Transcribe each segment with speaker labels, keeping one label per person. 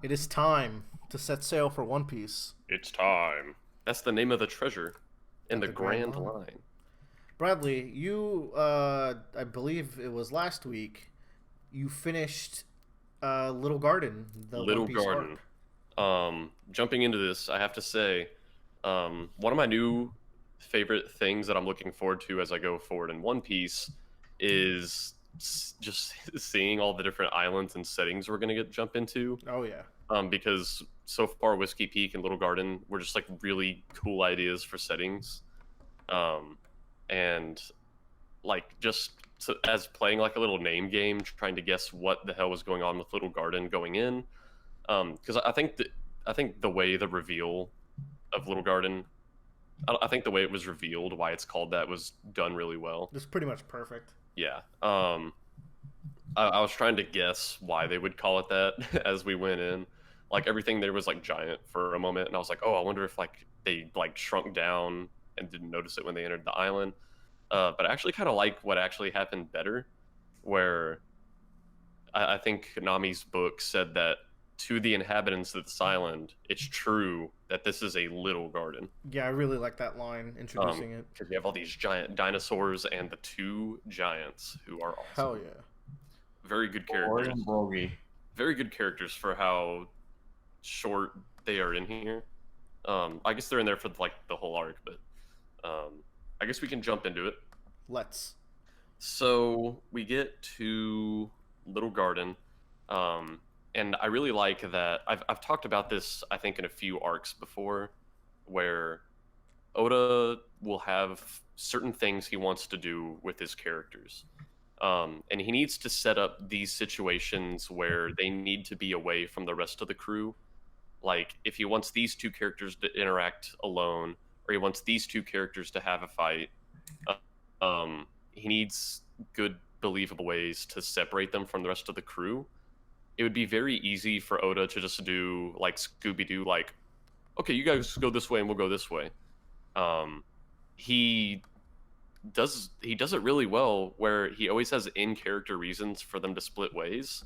Speaker 1: It is time to set sail for One Piece
Speaker 2: It's time. That's the name of the treasure in
Speaker 1: at
Speaker 2: the
Speaker 1: the Grand
Speaker 2: Grand
Speaker 1: Line.
Speaker 2: Line.
Speaker 1: Bradley, I believe it was last week, you finished Little Garden, the One
Speaker 2: Little
Speaker 1: Piece
Speaker 2: Garden.
Speaker 1: arc.
Speaker 2: Jumping into this, I have to say, one of my new favorite things that I'm looking forward to as I go forward in One Piece is just seeing all the different islands and settings we're gonna get jump into.
Speaker 1: Oh, yeah.
Speaker 2: Because so far Whiskey Peak and Little Garden were just like really cool ideas for settings. Um, and like just as playing like a little name game, trying to guess what the hell was going on with Little Garden going in. Because I think the way the reveal of Little Garden, I think the way it was revealed, why it's called that, was done really well.
Speaker 1: It's pretty much perfect.
Speaker 2: Yeah. I was trying to guess why they would call it that as we went in. Like everything there was like giant for a moment, and I was like, oh, I wonder if like they like shrunk down and didn't notice it when they entered the island. But I actually kind of like what actually happened better, where I think Nami's book said that to the inhabitants of this island, it's true that this is a little garden.
Speaker 1: Yeah, I really like that line introducing it.
Speaker 2: Because you have all these giant dinosaurs and the two giants who are
Speaker 1: Hell
Speaker 2: awesome.
Speaker 1: yeah.
Speaker 2: Very good
Speaker 3: Ori
Speaker 2: characters.
Speaker 3: and Brogy.
Speaker 2: Very good characters for how short they are in here. I guess they're in there for like the whole arc, but I guess we can jump into it.
Speaker 1: Let's.
Speaker 2: So we get to Little Garden, and I really like that. I've talked about this, I think, in a few arcs before, where Oda will have certain things he wants to do with his characters. And he needs to set up these situations where they need to be away from the rest of the crew. Like, if he wants these two characters to interact alone, or he wants these two characters to have a fight, he needs good, believable ways to separate them from the rest of the crew. It would be very easy for Oda to just do like Scooby Doo, like, okay, you guys go this way and we'll go this way. Um, he he does it really well, where he always has in character reasons for them to split ways.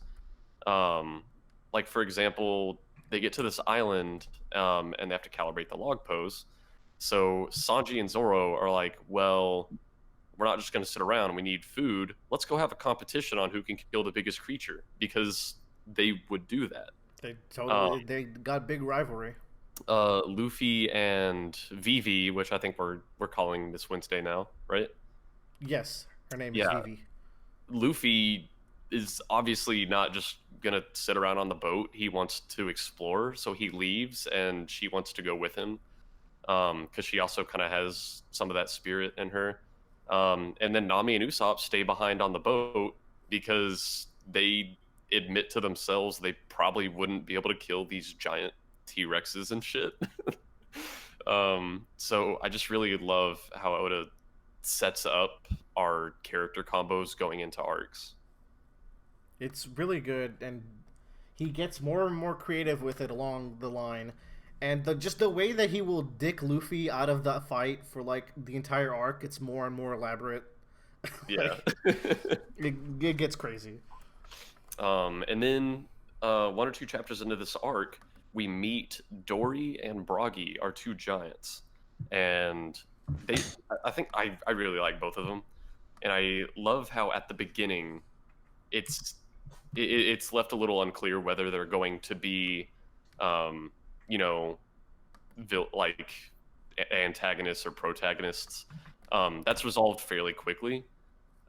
Speaker 2: Um, like for example, they get to this island, and they have to calibrate the log pose. So Sanji and Zoro are like, well, we're not just going to sit around. We need food. Let's go have a competition on who can kill the biggest creature, because they would do that.
Speaker 1: They
Speaker 2: Um,
Speaker 1: totally they got big rivalry.
Speaker 2: Luffy and Vivi, which I think we're calling this Wednesday now, right?
Speaker 1: Yes, her name is
Speaker 2: Yeah,
Speaker 1: Vivi.
Speaker 2: Luffy is obviously not just gonna sit around on the boat. He wants to explore, so he leaves, and she wants to go with him, because she also kind of has some of that spirit in her. And then Nami and Usopp stay behind on the boat because they admit to themselves they probably wouldn't be able to kill these giant T-Rexes and shit. So I just really love how Oda sets up our character combos going into arcs.
Speaker 1: It's really good, and he gets more and more creative with it along the line. And just the way that he will dick Luffy out of the fight for like the entire arc, it's more and more elaborate.
Speaker 2: Yeah.
Speaker 1: Like it gets crazy.
Speaker 2: And then one or two chapters into this arc, we meet Dory and Broggy, our two giants, and they. I think I really like both of them, and I love how at the beginning, it's it's left a little unclear whether they're going to be, um, you know, like antagonists or protagonists. That's resolved fairly quickly.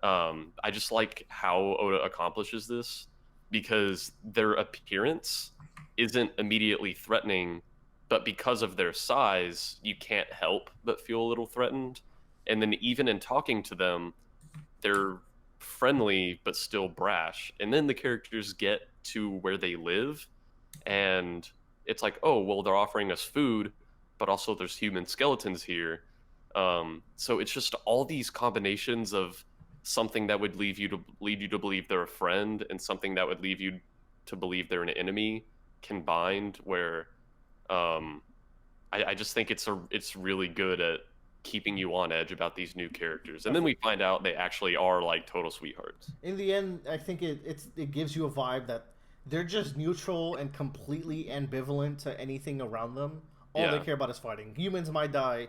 Speaker 2: I just like how Oda accomplishes this, because their appearance isn't immediately threatening, but because of their size, you can't help but feel a little threatened. And then even in talking to them, they're friendly but still brash. And then the characters get to where they live, and it's like, oh, well, they're offering us food, but also there's human skeletons here. So it's just all these combinations of something that would lead you to believe they're a friend, and something that would leave you to believe they're an enemy combined. Where I just think it's really good at keeping you on edge about these new characters, and then we find out they actually are like total sweethearts.
Speaker 1: In the end, I think it gives you a vibe that They're just neutral and completely ambivalent to anything around them. All they
Speaker 2: Yeah,
Speaker 1: care about is fighting. Humans might die,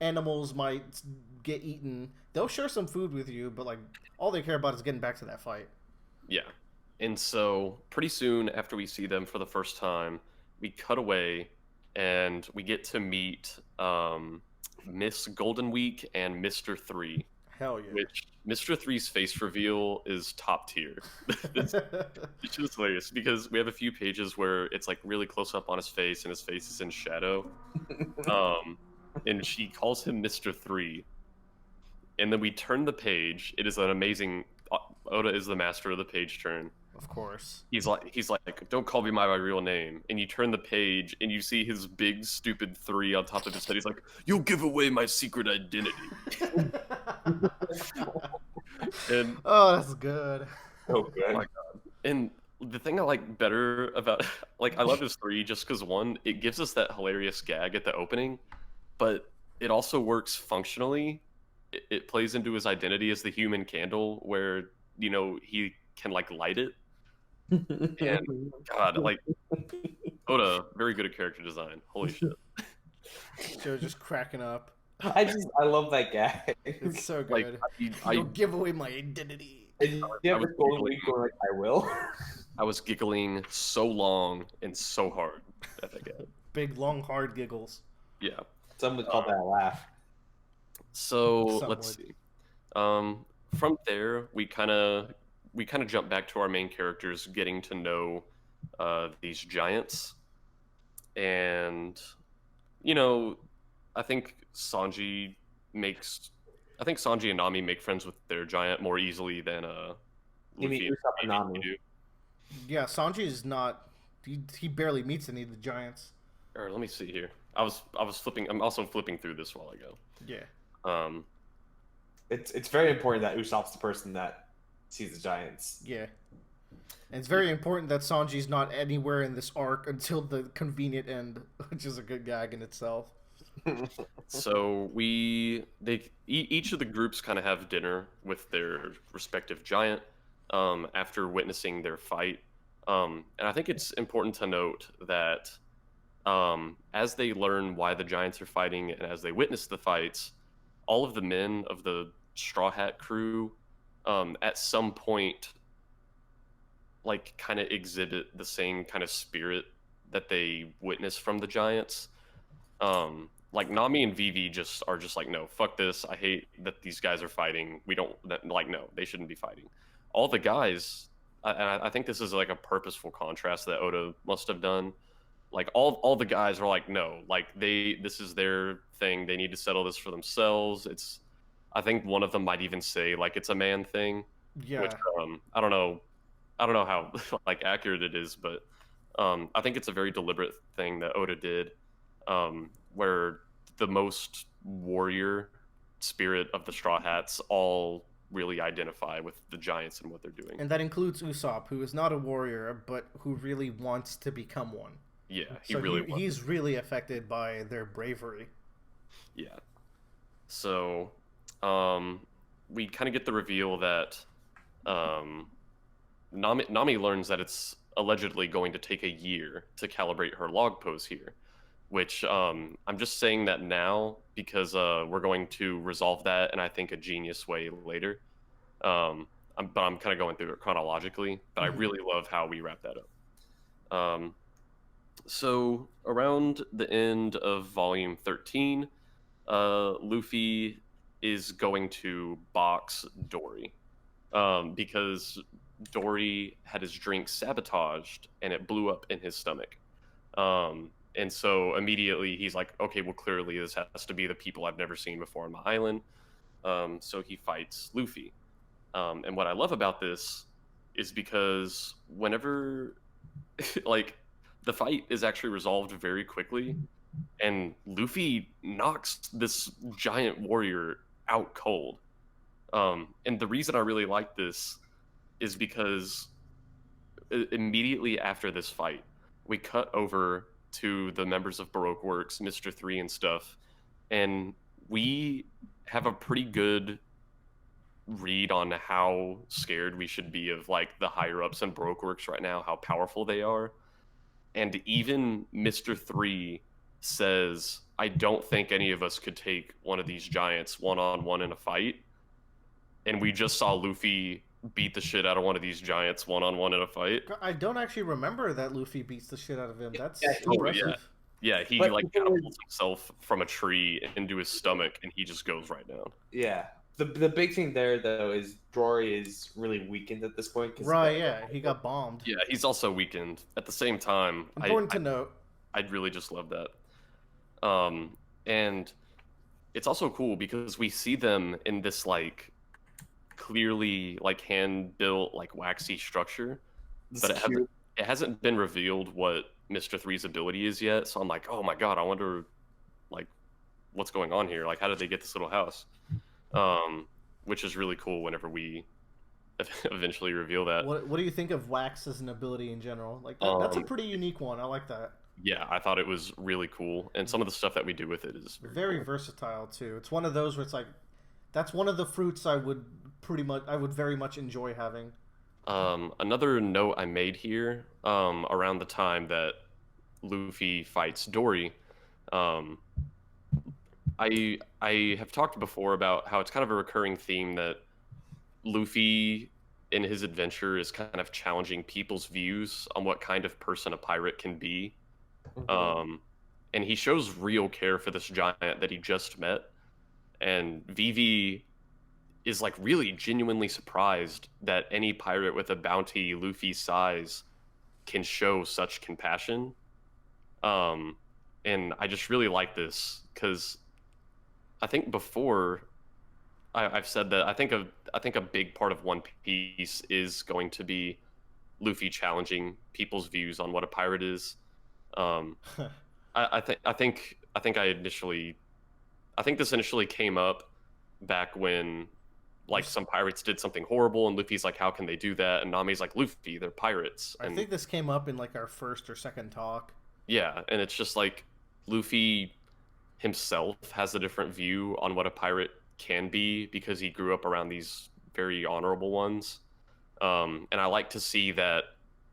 Speaker 1: animals might get eaten. They'll share some food with you, but like all they care about is getting back to that fight.
Speaker 2: yeah. And so pretty soon after we see them for the first time, we cut away and we get to meet Miss Golden Week and Mr. Three,
Speaker 1: Hell yeah.
Speaker 2: which Mr. Three's face reveal is top tier. It's just hilarious because we have a few pages where it's like really close up on his face and his face is in shadow. Um, and she calls him Mr. Three. And then we turn the page. It is an amazing. Oda is the master of the page turn.
Speaker 1: Of course.
Speaker 2: He's like, don't call me by my real name. And you turn the page and you see his big stupid three on top of his head. He's like, you'll give away my secret identity. And
Speaker 1: Oh, that's good.
Speaker 3: So good.
Speaker 2: oh my god. And the thing I like better about like I love his three just because one, it gives us that hilarious gag at the opening, but it also works functionally. It plays into his identity as the human candle where, he can like light it. And God, like Oda, very good at character design. Holy shit.
Speaker 1: Joe just cracking up.
Speaker 3: I love that guy.
Speaker 1: It's so
Speaker 2: Like
Speaker 1: good.
Speaker 2: I,
Speaker 1: You'll give away my identity.
Speaker 3: You ever Golden Week going like, I will?
Speaker 2: I was giggling so long and so hard at that guy.
Speaker 1: Big, long, hard giggles.
Speaker 2: Yeah.
Speaker 3: Some would call that a laugh.
Speaker 2: So
Speaker 1: Some
Speaker 2: let's
Speaker 1: would.
Speaker 2: see. From there, we kind of jump back to our main characters getting to know these giants, and you know, I think Sanji and Nami make friends with their giant more easily than
Speaker 3: You mean
Speaker 2: Luffy and
Speaker 3: Usopp and
Speaker 2: Vivi
Speaker 3: Nami?
Speaker 2: do.
Speaker 1: Yeah, Sanji is not. He barely meets any of the giants.
Speaker 2: Or let me see here. I was flipping. I'm also flipping through this while I go.
Speaker 1: Yeah.
Speaker 2: Um,
Speaker 3: It's very important that Usopp's the person that sees the giants.
Speaker 1: Yeah. And it's very important that Sanji's not anywhere in this arc until the convenient end, which is a good gag in itself.
Speaker 2: So each of the groups kind of have dinner with their respective giant after witnessing their fight. And I think it's important to note that as they learn why the giants are fighting and as they witness the fights, all of the men of the Straw Hat crew at some point like kind of exhibit the same kind of spirit that they witness from the giants. Like Nami and Vivi are just like, no, fuck this. I hate that these guys are fighting. We don't like, no, they shouldn't be fighting. All the guys, and I think this is like a purposeful contrast that Oda must have done. Like all the guys are like, no, like this is their thing. They need to settle this for themselves. I think one of them might even say like it's a man thing,
Speaker 1: Yeah.
Speaker 2: which I don't know how like accurate it is, but I think it's a very deliberate thing that Oda did, where the most warrior spirit of the Straw Hats all really identify with the giants and what they're doing.
Speaker 1: And that includes Usopp, who is not a warrior, but who really wants to become one.
Speaker 2: Yeah,
Speaker 1: He's really affected by their bravery.
Speaker 2: Yeah. So, we kind of get the reveal that Nami learns that it's allegedly going to take a year to calibrate her log pose here, which I'm just saying that now because we're going to resolve that in I think a genius way later. But I'm kind of going through it chronologically. But I really love how we wrap that up. So around the end of volume 13, Luffy is going to box Dory because Dory had his drink sabotaged and it blew up in his stomach. And so immediately he's like, okay, well, clearly this has to be the people I've never seen before on my island. So he fights Luffy. And what I love about this is because whenever, like, the fight is actually resolved very quickly, and Luffy knocks this giant warrior out cold. And the reason I really like this is because immediately after this fight, we cut over to the members of Baroque Works, Mr. 3 and stuff, and we have a pretty good read on how scared we should be of like the higher ups and Brokeworks right now, how powerful they are. And even Mr. 3 says, I don't think any of us could take one of these giants one-on-one in a fight. And we just saw Luffy beat the shit out of one of these giants one-on-one in a fight.
Speaker 1: I don't actually remember that Luffy beats the shit out of him. That's
Speaker 3: Yeah,
Speaker 1: impressive.
Speaker 2: Yeah, he
Speaker 3: But
Speaker 2: like
Speaker 3: people were-
Speaker 2: catapults himself from a tree into his stomach, and he just goes right down.
Speaker 3: Yeah. The big thing there though is Rory is really weakened at this point. 'Cause
Speaker 1: Right, yeah, he got bombed.
Speaker 2: Yeah, he's also weakened. At the same time,
Speaker 1: Important to note.
Speaker 2: I'd really just love that. And it's also cool because we see them in this like clearly like hand built like waxy structure,
Speaker 3: This
Speaker 2: but
Speaker 3: cute-
Speaker 2: it hasn't been revealed what Mr. Three's ability is yet. So I'm like, oh my god, I wonder like what's going on here. Like, how did they get this little house? Which is really cool whenever we eventually reveal that.
Speaker 1: What do you think of wax as an ability in general? Like that's a pretty unique one. I like that.
Speaker 2: Yeah, I thought it was really cool, and some of the stuff that we do with it is
Speaker 1: Very
Speaker 2: cool.
Speaker 1: versatile too. It's one of those where it's like, that's one of the fruits I would very much enjoy having.
Speaker 2: Another note I made here, around the time that Luffy fights Dory, I have talked before about how it's kind of a recurring theme that Luffy in his adventure is kind of challenging people's views on what kind of person a pirate can be. And he shows real care for this giant that he just met. And Vivi is like really genuinely surprised that any pirate with a bounty Luffy's size can show such compassion. And I just really like this because I think before I've said that I think a big part of One Piece is going to be Luffy challenging people's views on what a pirate is. I think this initially came up back when like some pirates did something horrible and Luffy's like, how can they do that? And Nami's like, Luffy, they're pirates.
Speaker 1: I think this came up in like our first or second talk.
Speaker 2: Yeah, and it's just like Luffy himself has a different view on what a pirate can be because he grew up around these very honorable ones. And I like to see that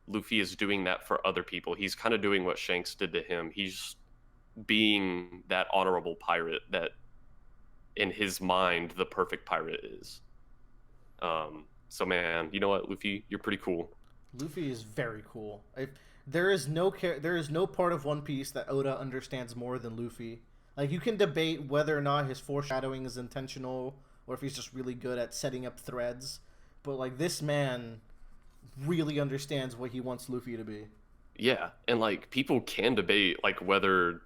Speaker 2: Luffy is doing that for other people. He's kind of doing what Shanks did to him. He's being that honorable pirate that in his mind the perfect pirate is. So man, you know what, Luffy, you're pretty cool.
Speaker 1: Luffy is very cool. There is no part of One Piece that Oda understands more than Luffy. Like, you can debate whether or not his foreshadowing is intentional or if he's just really good at setting up threads, but like, this man really understands what he wants Luffy to be.
Speaker 2: Yeah, and like people can debate like whether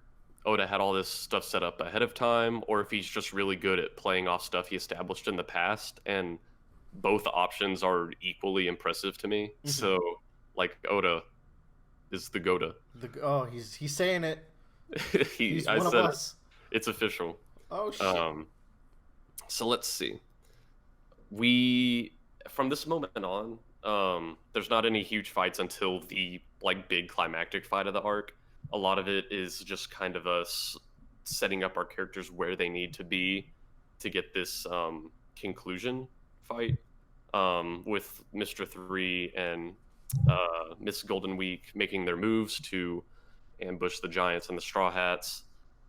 Speaker 2: Oda had all this stuff set up ahead of time or if he's just really good at playing off stuff he established in the past, and both options are equally impressive to me.
Speaker 1: Mm-hmm.
Speaker 2: So like Oda is the Goda.
Speaker 1: He's saying it. He's
Speaker 2: I
Speaker 1: one of
Speaker 2: said
Speaker 1: us.
Speaker 2: it's official.
Speaker 1: Oh shit.
Speaker 2: So let's see. We from this moment on, there's not any huge fights until the like big climactic fight of the arc. A lot of it is just kind of us setting up our characters where they need to be to get this conclusion fight, with Mr. 3 and Miss Golden Week making their moves to ambush the giants and the Straw Hats.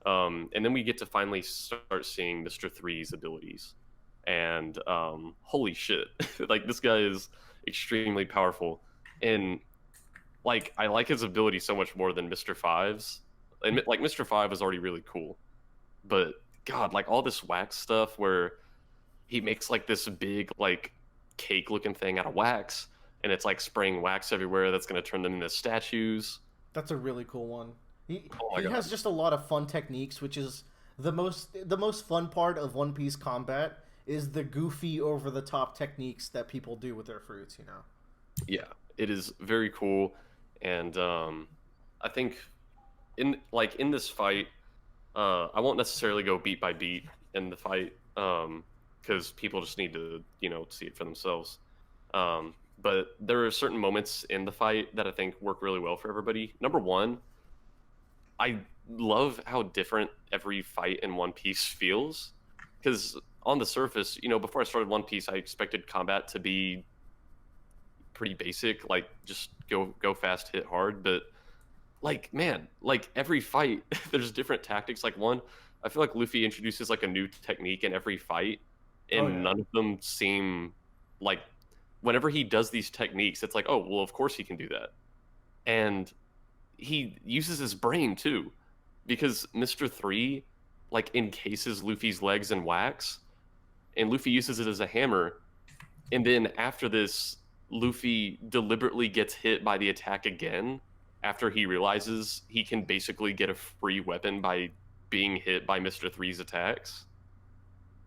Speaker 2: And then we get to finally start seeing Mr. 3's abilities. And holy shit, like this guy is extremely powerful. And like I like his ability so much more than Mr. 5's. And like Mr. 5 is already really cool. But God, like all this wax stuff where he makes like this big like cake looking thing out of wax and it's like spraying wax everywhere that's going to turn them into statues.
Speaker 1: That's a really cool one. He
Speaker 2: God.
Speaker 1: has just a lot of fun techniques, which is the most fun part of One Piece combat is the goofy over the top techniques that people do with their fruits, you know.
Speaker 2: Yeah, it is very cool, and I think in this fight, I won't necessarily go beat by beat in the fight because people just need to see it for themselves. But there are certain moments in the fight that I think work really well for everybody. Number one, I love how different every fight in One Piece feels, because on the surface, before I started One Piece, I expected combat to be pretty basic, like just go fast, hit hard. But like, man, like every fight, there's different tactics. Like one, I feel like Luffy introduces like a new technique in every fight,
Speaker 1: Oh
Speaker 2: and
Speaker 1: yeah.
Speaker 2: none of them seem like. Whenever he does these techniques, it's like, oh, well, of course he can do that, and he uses his brain too, because Mr. Three like encases Luffy's legs in wax, and Luffy uses it as a hammer. And then after this, Luffy deliberately gets hit by the attack again after he realizes he can basically get a free weapon by being hit by Mr. Three's attacks.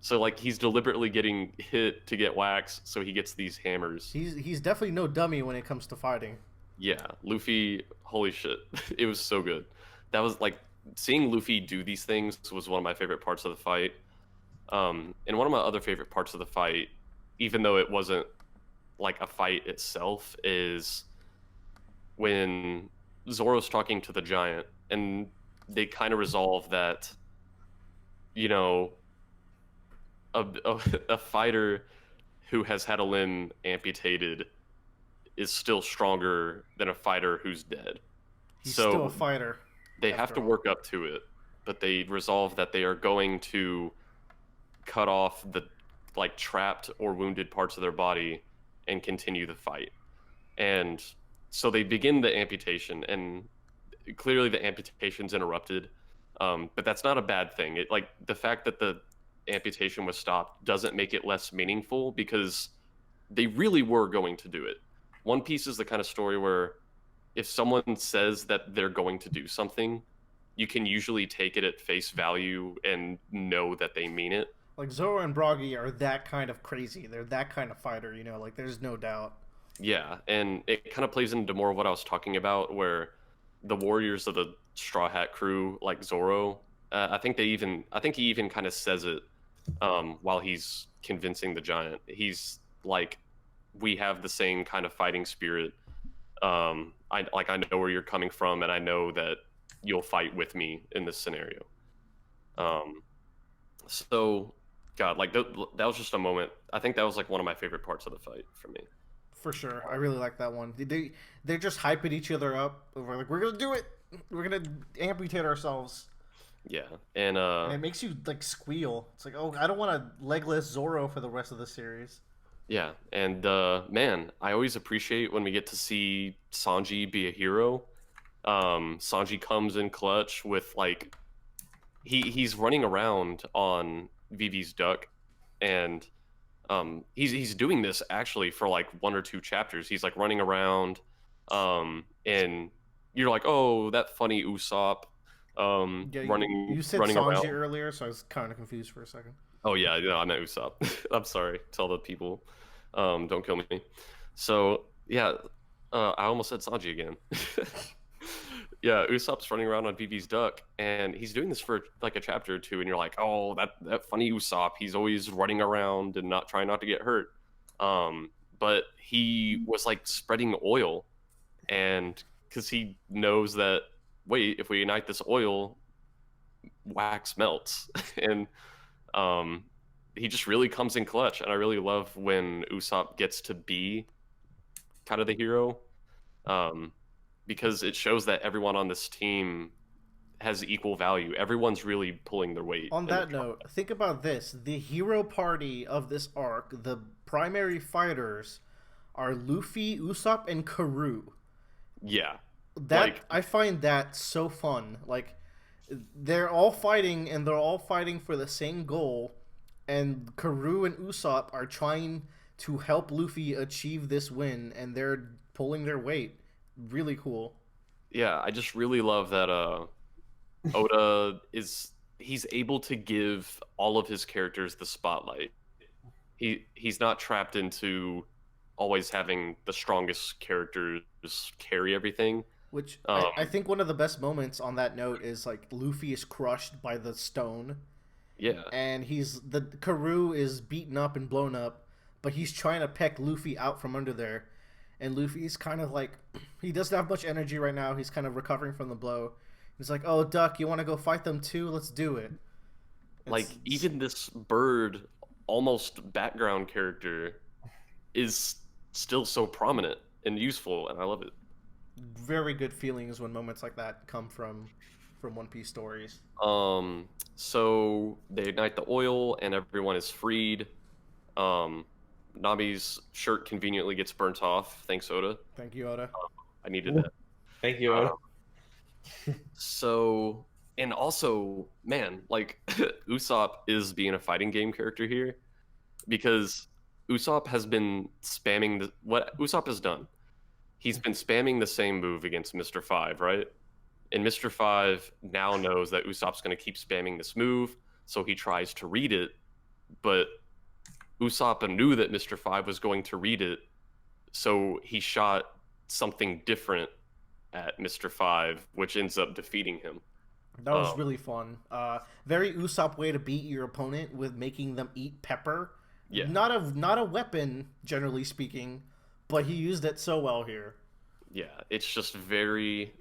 Speaker 2: So like he's deliberately getting hit to get wax, so he gets these hammers.
Speaker 1: He's definitely no dummy when it comes to fighting.
Speaker 2: Yeah, Luffy, holy shit. It was so good. That was like seeing Luffy do these things was one of my favorite parts of the fight. And one of my other favorite parts of the fight, even though it wasn't like a fight itself, is when Zoro's talking to the giant and they kind of resolve that, you know, a fighter who has had a limb amputated is still stronger than a fighter who's dead.
Speaker 1: He's
Speaker 2: So
Speaker 1: still a fighter.
Speaker 2: they have
Speaker 1: after
Speaker 2: to
Speaker 1: all.
Speaker 2: work up to it, but they resolve that they are going to cut off the like trapped or wounded parts of their body and continue the fight. And so they begin the amputation, and clearly the amputation's interrupted. But that's not a bad thing. It like the fact that the amputation was stopped doesn't make it less meaningful because they really were going to do it. One Piece is the kind of story where if someone says that they're going to do something, you can usually take it at face value and know that they mean it.
Speaker 1: Like Zoro and Broggy are that kind of crazy. They're that kind of fighter, like there's no doubt.
Speaker 2: Yeah, and it kind of plays into more of what I was talking about, where the warriors of the Straw Hat crew, like Zoro, I think he even kind of says it while he's convincing the giant. He's like, we have the same kind of fighting spirit. I know where you're coming from, and I know that you'll fight with me in this scenario. So, God, like that was just a moment. I think that was like one of my favorite parts of the fight for me.
Speaker 1: For sure. I really like that one. They're just hyping each other up. We're like, we're going to do it. We're going to amputate ourselves.
Speaker 2: Yeah, and
Speaker 1: And it makes you like squeal. It's like, oh, I don't want a legless Zoro for the rest of the series.
Speaker 2: yeah, and man, I always appreciate when we get to see Sanji be a hero. Sanji comes in clutch with like he's running around on Vivi's duck, and he's doing this actually for like 1 or 2 chapters. He's like running around, and you're like, oh, that funny Usopp,
Speaker 1: Yeah,
Speaker 2: running
Speaker 1: you said
Speaker 2: running
Speaker 1: Sanji
Speaker 2: around.
Speaker 1: earlier, so I was kind of confused for a second.
Speaker 2: Oh yeah, I meant Usopp. I'm sorry. Tell the people, don't kill me. So yeah, I almost said Sanji again. Yeah, Usopp's running around on Vivi's duck, and he's doing this for like a chapter or two, and you're like, oh, that funny Usopp. He's always running around and trying not to get hurt. But he was like spreading oil, and because he knows that, wait, if we ignite this oil, wax melts, and he just really comes in clutch. And I really love when Usopp gets to be kind of the hero. Because it shows that everyone on this team has equal value. Everyone's really pulling their weight.
Speaker 1: On that note, think about this. The hero party of this arc, the primary fighters, are Luffy, Usopp, and Karoo.
Speaker 2: Yeah.
Speaker 1: I find that so fun. Like, they're all fighting, and they're all fighting for the same goal, and Karoo and Usopp are trying to help Luffy achieve this win, and they're pulling their weight. Really cool.
Speaker 2: Yeah, I just really love that Oda he's able to give all of his characters the spotlight. He's not trapped into always having the strongest characters carry everything.
Speaker 1: Which I think one of the best moments on that note is like Luffy is crushed by the stone.
Speaker 2: Yeah.
Speaker 1: And the Karoo is beaten up and blown up, but he's trying to peck Luffy out from under there. And Luffy's kind of like, he doesn't have much energy right now. He's kind of recovering from the blow. He's like, oh, Duck, you want to go fight them too? Let's do it.
Speaker 2: Like, even this bird almost background character is still so prominent and useful, and I love it.
Speaker 1: Very good feelings when moments like that come from One Piece stories.
Speaker 2: So they ignite the oil, and everyone is freed. Um, Nami's shirt conveniently gets burnt off. Thanks, Oda.
Speaker 1: Thank you, Oda.
Speaker 2: I needed that.
Speaker 3: Thank you, Oda.
Speaker 2: So, and also, man, like Usopp is being a fighting game character here because Usopp has been spamming what Usopp has done. He's been spamming the same move against Mr. Five, right? And Mr. Five now knows that Usopp's going to keep spamming this move, so he tries to read it, but Usopp knew that Mr. Five was going to read it, so he shot something different at Mr. Five, which ends up defeating him.
Speaker 1: That was really fun. Very Usopp way to beat your opponent with making them eat pepper.
Speaker 2: Yeah.
Speaker 1: Not a weapon, generally speaking, but he used it so well here.
Speaker 2: Yeah, it's just very.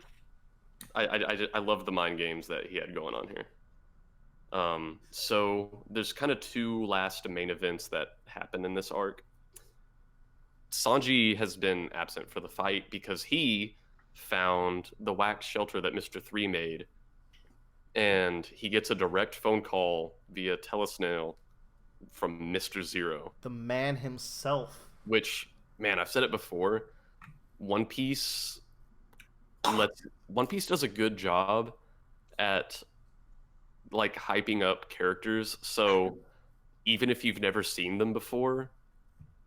Speaker 2: I love the mind games that he had going on here. So there's kind of two last main events that happen in this arc. Sanji has been absent for the fight because he found the wax shelter that Mr. Three made, and he gets a direct phone call via telesnail from Mr. Zero.
Speaker 1: The man himself.
Speaker 2: Which, man, I've said it before. One Piece does a good job at like hyping up characters. So even if you've never seen them before,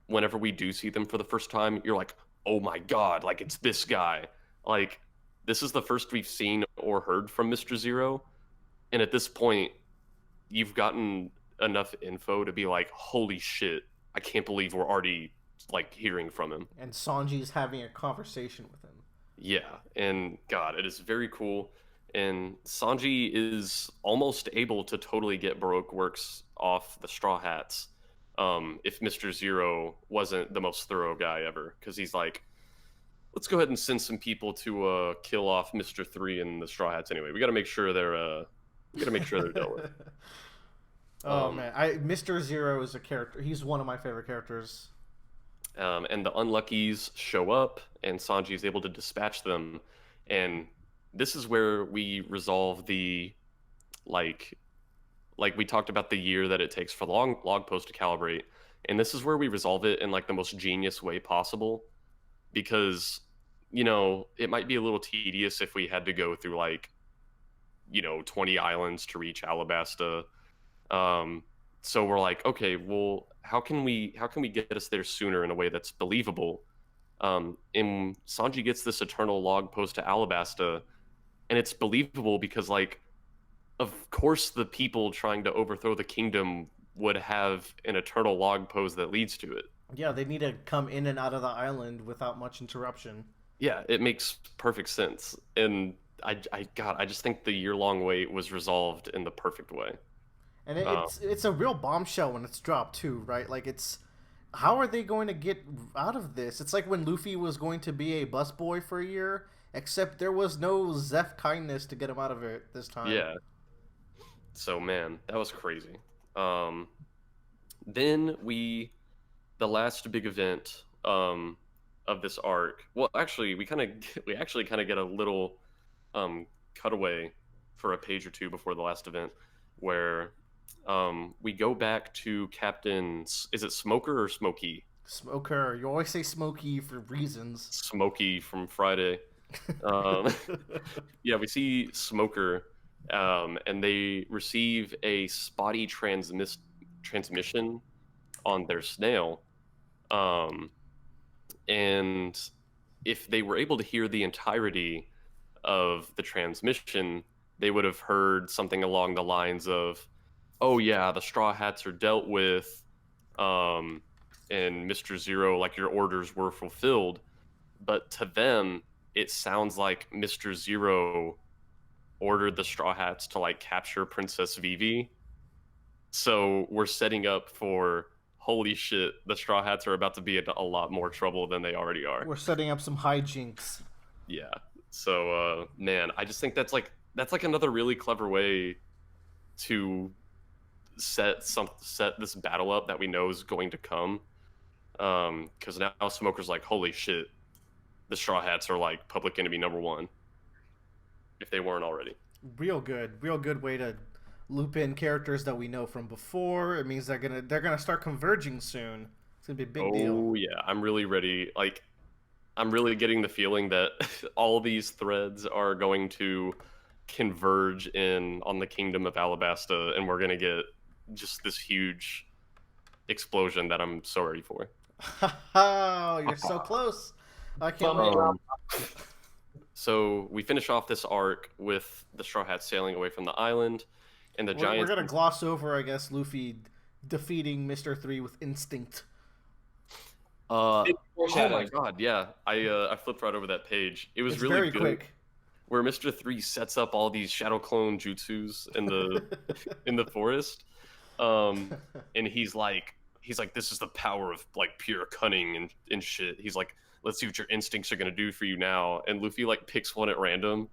Speaker 2: whenever we do see them for the first time, you're like, oh my god, like it's this guy. Like this is the first we've seen or heard from Mr. Zero. And at this point, you've gotten enough info to be like, holy shit, I can't believe we're already like hearing from him.
Speaker 1: And Sanji's having a conversation with him.
Speaker 2: Yeah, and God, it is very cool. And Sanji is almost able to totally get Baroque Works off the Straw Hats if Mr. Zero wasn't the most thorough guy ever. Because he's like, let's go ahead and send some people to kill off Mr. Three and the Straw Hats anyway. We got to make sure they're dealt with.
Speaker 1: Oh man, Mr. Zero is a character. He's one of my favorite characters.
Speaker 2: And the Unluckies show up, and Sanji is able to dispatch them. And this is where we resolve the, like we talked about the year that it takes for log post to calibrate. And this is where we resolve it in like the most genius way possible. Because, it might be a little tedious if we had to go through like, 20 islands to reach Alabasta. So we're like, okay, well, how can we get us there sooner in a way that's believable? And Sanji gets this eternal log post to Alabasta, and it's believable because, like, of course the people trying to overthrow the kingdom would have an eternal log post that leads to it.
Speaker 1: Yeah, they need to come in and out of the island without much interruption.
Speaker 2: Yeah, it makes perfect sense. And I just think the year-long wait was resolved in the perfect way.
Speaker 1: And it's a real bombshell when it's dropped too, right? Like how are they going to get out of this? It's like when Luffy was going to be a busboy for a year, except there was no Zeph kindness to get him out of it this time.
Speaker 2: Yeah. So man, that was crazy. Then the last big event of this arc. Well, actually, we actually kind of get a little cutaway for a page or two before the last event, where we go back to Captain's. Is it Smoker or Smokey?
Speaker 1: Smoker. You always say Smokey for reasons.
Speaker 2: Smokey from Friday. Yeah, we see Smoker, and they receive a spotty transmission on their snail. And if they were able to hear the entirety of the transmission, they would have heard something along the lines of, oh yeah, the Straw Hats are dealt with, and Mr. Zero, like, your orders were fulfilled. But to them, it sounds like Mr. Zero ordered the Straw Hats to, like, capture Princess Vivi. So we're setting up for, holy shit, the Straw Hats are about to be in a lot more trouble than they already are.
Speaker 1: We're setting up some hijinks.
Speaker 2: Yeah. So, man, I just think that's like another really clever way to set this battle up that we know is going to come. Because now Smoker's like, holy shit, the Straw Hats are like public enemy number one, if they weren't already.
Speaker 1: Real good way to loop in characters that we know from before. It means they're gonna start converging soon. It's gonna be a big deal.
Speaker 2: Oh yeah, I'm really ready. Like, I'm really getting the feeling that all these threads are going to converge in on the Kingdom of Alabasta, and we're gonna get just this huge explosion that I'm so ready for.
Speaker 1: Oh, you're so close. I can't wait.
Speaker 2: So we finish off this arc with the Straw Hats sailing away from the island, and the Giants.
Speaker 1: We're gonna gloss over, I guess, Luffy defeating Mr. 3 with instinct.
Speaker 2: Oh my god, yeah. I flipped right over that page. It's really
Speaker 1: very
Speaker 2: good.
Speaker 1: Quick.
Speaker 2: Where Mr. 3 sets up all these shadow clone jutsus in the in the forest. And he's like, this is the power of like pure cunning and shit. He's like, let's see what your instincts are gonna do for you now. And Luffy like picks one at random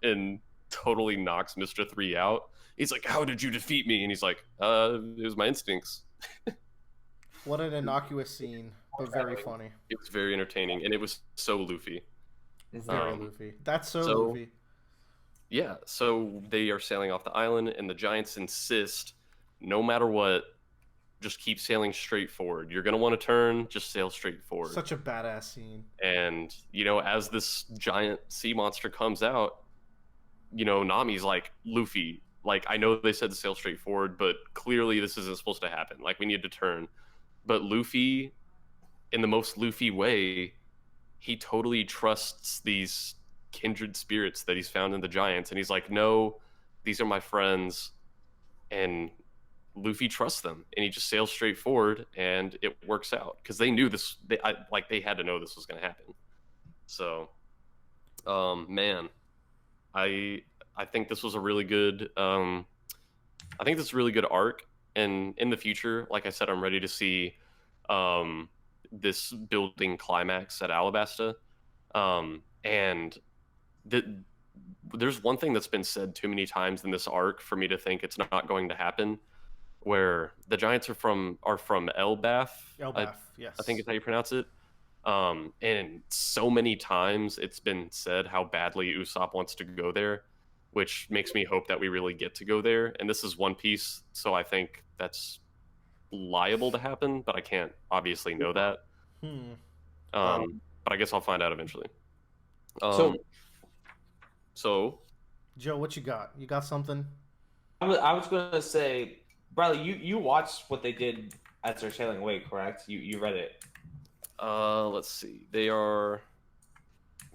Speaker 2: and totally knocks Mr. 3 out. He's like, how did you defeat me? And he's like, it was my instincts.
Speaker 1: What an innocuous scene, but very funny.
Speaker 2: It was very entertaining, and it was so Luffy.
Speaker 1: It's very Luffy. That's so Luffy.
Speaker 2: Yeah, so they are sailing off the island, and the Giants insist, no matter what, just keep sailing straight forward. You're going to want to turn, just sail straight forward.
Speaker 1: Such a badass scene.
Speaker 2: And, you know, as this giant sea monster comes out, you know, Nami's like, Luffy, like, I know they said to sail straight forward, but clearly this isn't supposed to happen. Like, we need to turn. But Luffy, in the most Luffy way, he totally trusts these kindred spirits that he's found in the Giants. And he's like, no, these are my friends. And Luffy trusts them, and he just sails straight forward, and it works out because they knew this. They had to know this was going to happen. So, man, I think this was a really good. I think this is a really good arc, and in the future, like I said, I'm ready to see this building climax at Alabasta, and there's one thing that's been said too many times in this arc for me to think it's not going to happen. Where the Giants are from Elbaf.
Speaker 1: Elbaf, yes.
Speaker 2: I think is how you pronounce it. And so many times it's been said how badly Usopp wants to go there, which makes me hope that we really get to go there. And this is One Piece, so I think that's liable to happen, but I can't obviously know that. But I guess I'll find out eventually. So,
Speaker 1: Joe, what you got? You got something?
Speaker 3: I was going to say, Bradley, you watched what they did as they're sailing away, correct? You read it.
Speaker 2: Let's see. They are.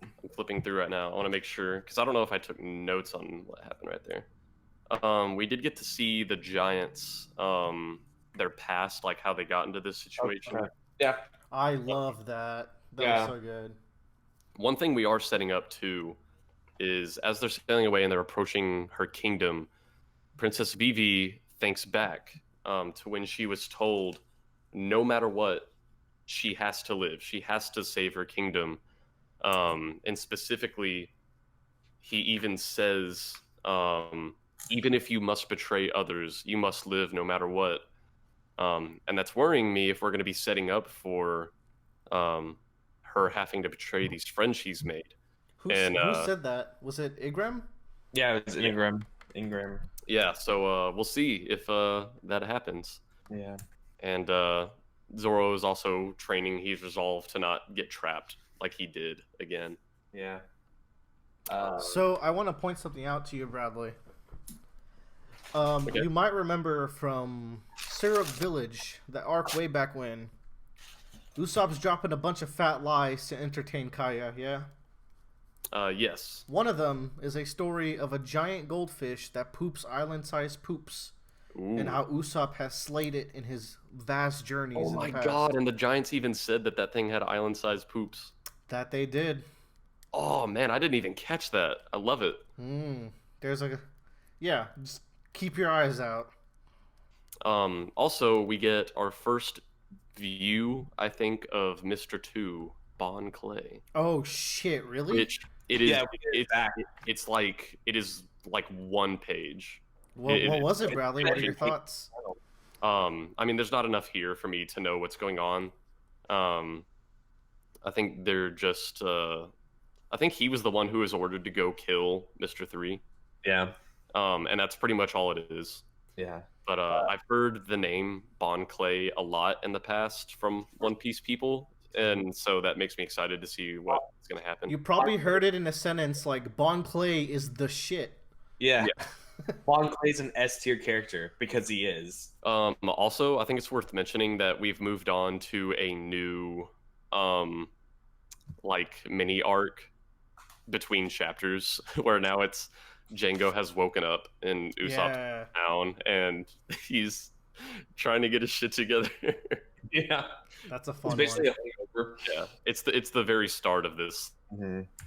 Speaker 2: I'm flipping through right now. I want to make sure because I don't know if I took notes on what happened right there. We did get to see the Giants, their past, like how they got into this situation.
Speaker 3: Okay. Yeah,
Speaker 1: I love that. That was so good.
Speaker 2: One thing we are setting up too is as they're sailing away and they're approaching her kingdom, Princess Vivi thinks back to when she was told, no matter what, she has to live. She has to save her kingdom. And specifically, he even says, even if you must betray others, you must live no matter what. And that's worrying me if we're going to be setting up for her having to betray these friends she's made.
Speaker 1: Who said that? Was it Igram?
Speaker 3: Yeah, it was Ingram.
Speaker 2: Yeah, so we'll see if that happens.
Speaker 3: Yeah.
Speaker 2: And Zoro is also training. He's resolved to not get trapped like he did again.
Speaker 3: Yeah.
Speaker 1: So I want to point something out to you, Bradley. You might remember from Syrup Village, the arc way back when, Usopp's dropping a bunch of fat lies to entertain Kaya, yeah?
Speaker 2: Yes.
Speaker 1: One of them is a story of a giant goldfish that poops island-sized poops.
Speaker 2: Ooh.
Speaker 1: And how Usopp has slayed it in his vast journeys in the past.
Speaker 2: Oh my god, and the Giants even said that thing had island-sized poops.
Speaker 1: That they did.
Speaker 2: Oh man, I didn't even catch that. I love it.
Speaker 1: There's yeah, just keep your eyes out.
Speaker 2: Also, we get our first view, I think, of Mr. 2, Bon Clay.
Speaker 1: Oh shit, really?
Speaker 2: Which it is. Yeah, it is like one page.
Speaker 1: What was it, Bradley? What are your thoughts?
Speaker 2: I mean, there's not enough here for me to know what's going on. Um, I think they're just. I think he was the one who was ordered to go kill Mr. Three.
Speaker 3: Yeah.
Speaker 2: And that's pretty much all it is.
Speaker 3: Yeah.
Speaker 2: But I've heard the name Bon Clay a lot in the past from One Piece people, and so that makes me excited to see what's going to happen.
Speaker 1: You probably heard it in a sentence like Bon Clay is the shit.
Speaker 3: Yeah. Bon Clay's an S tier character because he is.
Speaker 2: Also, I think it's worth mentioning that we've moved on to a new, like mini arc between chapters where now it's Django has woken up in Usopp's town and he's trying to get his shit together.
Speaker 3: Yeah,
Speaker 1: that's a fun
Speaker 3: basically
Speaker 1: one.
Speaker 3: a hangover.
Speaker 2: Yeah, it's the very start of this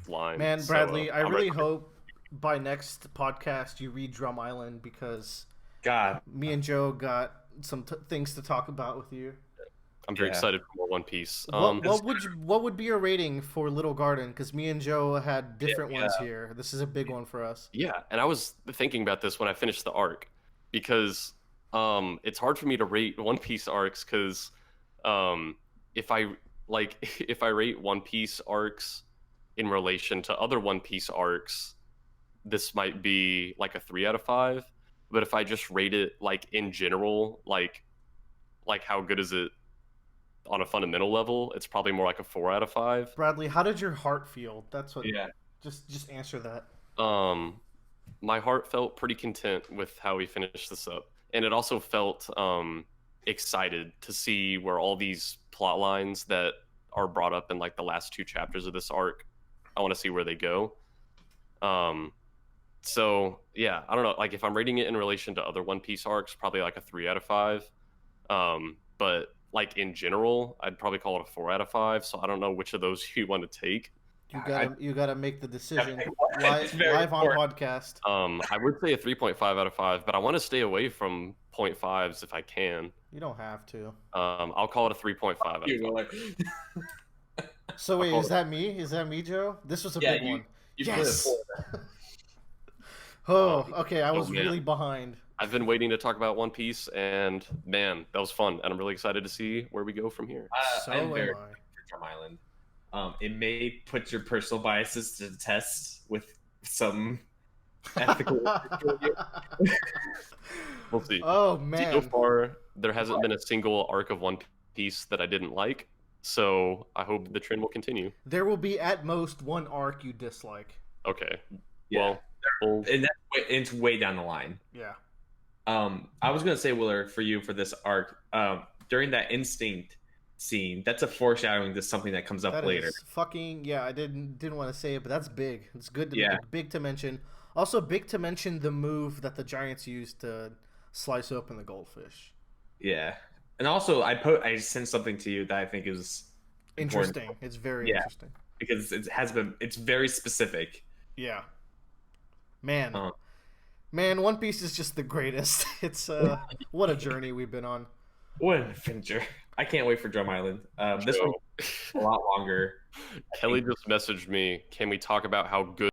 Speaker 2: line.
Speaker 1: Man, Bradley,
Speaker 2: so,
Speaker 1: I really hope by next podcast you read Drum Island because
Speaker 3: God,
Speaker 1: me and Joe got some things to talk about with you.
Speaker 2: I'm very excited for more One Piece.
Speaker 1: What would be your rating for Little Garden? Because me and Joe had different ones here. This is a big one for us.
Speaker 2: Yeah, and I was thinking about this when I finished the arc because it's hard for me to rate One Piece arcs because if I rate One Piece arcs in relation to other One Piece arcs, this might be like a 3 out of 5. But if I just rate it like in general, like how good is it on a fundamental level, it's probably more like a 4 out of 5.
Speaker 1: Bradley, how did your heart feel? That's what.
Speaker 3: Yeah.
Speaker 1: Just answer that.
Speaker 2: My heart felt pretty content with how we finished this up, and it also felt excited to see where all these plot lines that are brought up in like the last 2 chapters of this arc. I want to see where they go. So yeah, I don't know. Like if I'm rating it in relation to other One Piece arcs, probably like a 3 out of 5. But like in general, I'd probably call it a 4 out of 5. So I don't know which of those you want to take.
Speaker 1: You gotta make the decision live on podcast.
Speaker 2: I would say a 3.5 out of 5, but I want to stay away from 0.5s if I can.
Speaker 1: You don't have to.
Speaker 2: I'll call it a 3.5 out of 5.
Speaker 1: So wait, is that me? Is that me, Joe? This was a big one. Yes. Okay. I was really behind.
Speaker 2: I've been waiting to talk about One Piece, and man, that was fun, and I'm really excited to see where we go from here.
Speaker 3: I'm very excited for Drum Island. It may put your personal biases to the test with some ethical.
Speaker 2: We'll see.
Speaker 1: Oh man!
Speaker 2: So far, there hasn't been a single arc of One Piece that I didn't like, so I hope the trend will continue.
Speaker 1: There will be at most one arc you dislike.
Speaker 2: Okay.
Speaker 3: Yeah. Well, and it's way down the line.
Speaker 1: Yeah.
Speaker 3: I was gonna say, Willard, for you for this arc, during that instinct scene, that's a foreshadowing to something that comes up later.
Speaker 1: I didn't want to say it, but that's big. It's good to big to mention. Also big to mention the move that the Giants used to slice open the goldfish.
Speaker 3: Yeah. And also I sent something to you that I think is
Speaker 1: interesting.
Speaker 3: Important.
Speaker 1: It's very interesting.
Speaker 3: Because it's very specific.
Speaker 1: Yeah. Man, One Piece is just the greatest. It's what a journey we've been on.
Speaker 3: What an adventure! I can't wait for Drum Island. This one's a lot longer.
Speaker 2: Kelly just messaged me. Can we talk about how good